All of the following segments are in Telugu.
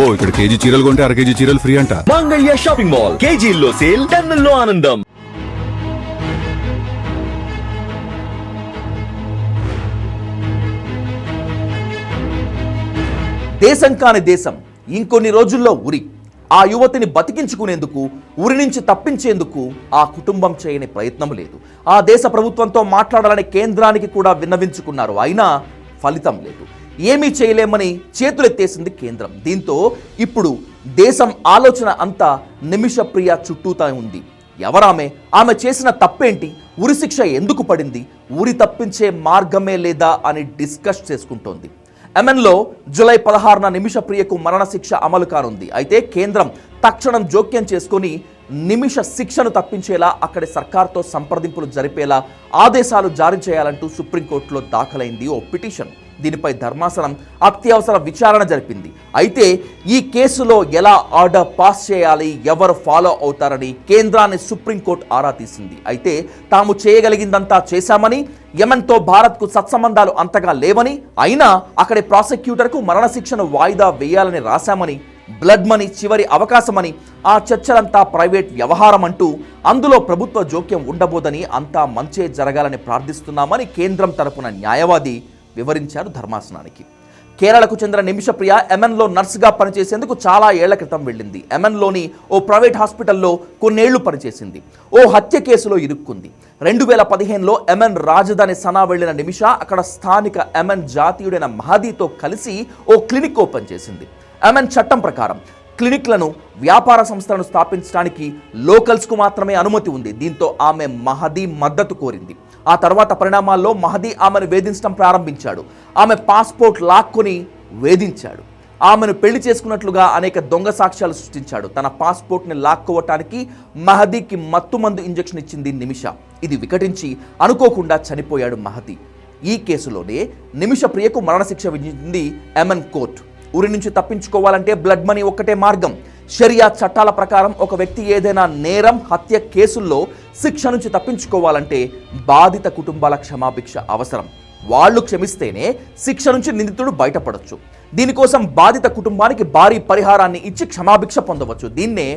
అబ్బో ఇక్కడ కేజీ చీరలు కొంటే అర కేజీ చీరలు ఫ్రీ అంట. మంగళ్య షాపింగ్ మాల్, కేజీల్లో సేల్, టన్నుల్లో ఆనందం. దేశం కాని దేశం ఇంకొన్ని రోజుల్లో ఉరి. ఆ యువతిని బతికించుకునేందుకు, ఉరి నుంచి తప్పించేందుకు ఆ కుటుంబం చేయని ప్రయత్నం లేదు. ఆ దేశ ప్రభుత్వంతో మాట్లాడాలని కేంద్రానికి కూడా విన్నవించుకున్నారు. అయినా ఫలితం లేదు. ఏమీ చేయలేమని చేతులెత్తేసింది కేంద్రం. దీంతో ఇప్పుడు దేశం ఆలోచన అంతా నిమిషప్రియ చుట్టూతా ఉంది. ఎవరామె? ఆమె చేసిన తప్పేంటి? ఉరిశిక్ష ఎందుకు పడింది? ఉరి తప్పించే మార్గమే లేదా అని డిస్కస్ చేసుకుంటోంది. యెమెన్లో జూలై 16న నిమిషప్రియకు మరణశిక్ష అమలు కానుంది. అయితే కేంద్రం తక్షణం జోక్యం చేసుకుని నిమిష శిక్షను తప్పించేలా అక్కడి సర్కార్తో సంప్రదింపులు జరిపేలా ఆదేశాలు జారీ చేయాలంటూ సుప్రీంకోర్టులో దాఖలైంది ఓ పిటిషన్. దీనిపై ధర్మాసనం అత్యవసర విచారణ జరిపింది. అయితే ఈ కేసులో ఎలా ఆర్డర్ పాస్ చేయాలి, ఎవరు ఫాలో అవుతారని కేంద్రాన్ని సుప్రీంకోర్టు ఆరా తీసింది. అయితే తాము చేయగలిగిందంతా చేశామని, యెమెన్తో భారత్కు సత్సంబంధాలు అంతగా లేవని, అయినా అక్కడి ప్రాసిక్యూటర్కు మరణశిక్షను వాయిదా వేయాలని రాశామని, బ్లడ్ మనీ చివరి అవకాశమని, ఆ చర్చలంతా ప్రైవేట్ వ్యవహారం అంటూ అందులో ప్రభుత్వ జోక్యం ఉండబోదని, అంతా మంచే జరగాలని ప్రార్థిస్తున్నామని కేంద్రం తరపున న్యాయవాది వివరించారు ధర్మాసనానికి. కేరళకు చెందిన నిమిషప్రియ యెమెన్లో నర్సుగా పనిచేసేందుకు చాలా ఏళ్ల క్రితం వెళ్ళింది. యెమెన్లోని ఓ ప్రైవేట్ హాస్పిటల్లో కొన్నేళ్లు పనిచేసింది. ఓ హత్య కేసులో ఇరుక్కుంది. 2015లో యెమెన్ రాజధాని సనా వెళ్లిన నిమిష అక్కడ స్థానిక యెమెన్ జాతీయుడైన మహదీతో కలిసి ఓ క్లినిక్ ఓపెన్ చేసింది. యెమెన్ చట్టం ప్రకారం క్లినిక్లను, వ్యాపార సంస్థలను స్థాపించడానికి లోకల్స్కు మాత్రమే అనుమతి ఉంది. దీంతో ఆమె మహదీ మద్దతు కోరింది. ఆ తర్వాత పరిణామాల్లో మహదీ ఆమెను వేధించడం ప్రారంభించాడు. ఆమె పాస్పోర్ట్ లాక్కొని వేధించాడు. ఆమెను పెళ్లి చేసుకున్నట్లుగా అనేక దొంగ సాక్ష్యాలు సృష్టించాడు. తన పాస్పోర్ట్ని లాక్కోవటానికి మహదీకి మత్తుమందు ఇంజెక్షన్ ఇచ్చింది నిమిష. ఇది వికటించి అనుకోకుండా చనిపోయాడు మహదీ. ఈ కేసులోనే నిమిషప్రియకు మరణశిక్ష విధించింది యెమెన్ కోర్టు. ఉరి నుంచి తప్పించుకోవాలంటే బ్లడ్ మనీ ఒక్కటే మార్గం. షరియా చట్టాల ప్రకారం ఒక వ్యక్తి ఏదైనా నేరం, హత్య కేసుల్లో శిక్ష నుంచి తప్పించుకోవాలంటే బాధిత కుటుంబాల క్షమాభిక్ష అవసరం. వాళ్ళు క్షమిస్తేనే శిక్ష నుంచి నిందితుడు బయటపడొచ్చు. దీనికోసం బాధిత కుటుంబానికి భారీ పరిహారాన్ని ఇచ్చి క్షమాభిక్ష పొందవచ్చు. దీన్నే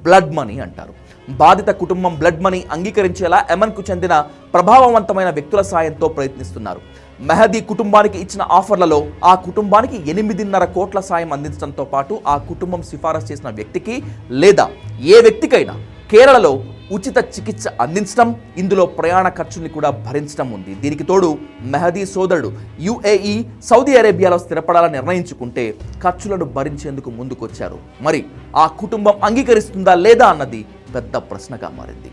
బ్లడ్ మనీ అంటారు. బాధిత కుటుంబం బ్లడ్ మనీ అంగీకరించేలా యెమెన్కు చెందిన ప్రభావవంతమైన వ్యక్తుల సాయంతో ప్రయత్నిస్తున్నారు. మెహదీ కుటుంబానికి ఇచ్చిన ఆఫర్లలో ఆ కుటుంబానికి 8.5 కోట్ల సాయం అందించడంతో పాటు ఆ కుటుంబం సిఫారసు చేసిన వ్యక్తికి లేదా ఏ వ్యక్తికైనా కేరళలో ఉచిత చికిత్స అందించడం, ఇందులో ప్రయాణ ఖర్చుల్ని కూడా భరించడం ఉంది. దీనికి తోడు మెహదీ సోదరుడు UAE, సౌదీ అరేబియాలో స్థిరపడాలని నిర్ణయించుకుంటే ఖర్చులను భరించేందుకు ముందుకొచ్చారు. మరి ఆ కుటుంబం అంగీకరిస్తుందా లేదా అన్నది పెద్ద ప్రశ్నగా మారింది.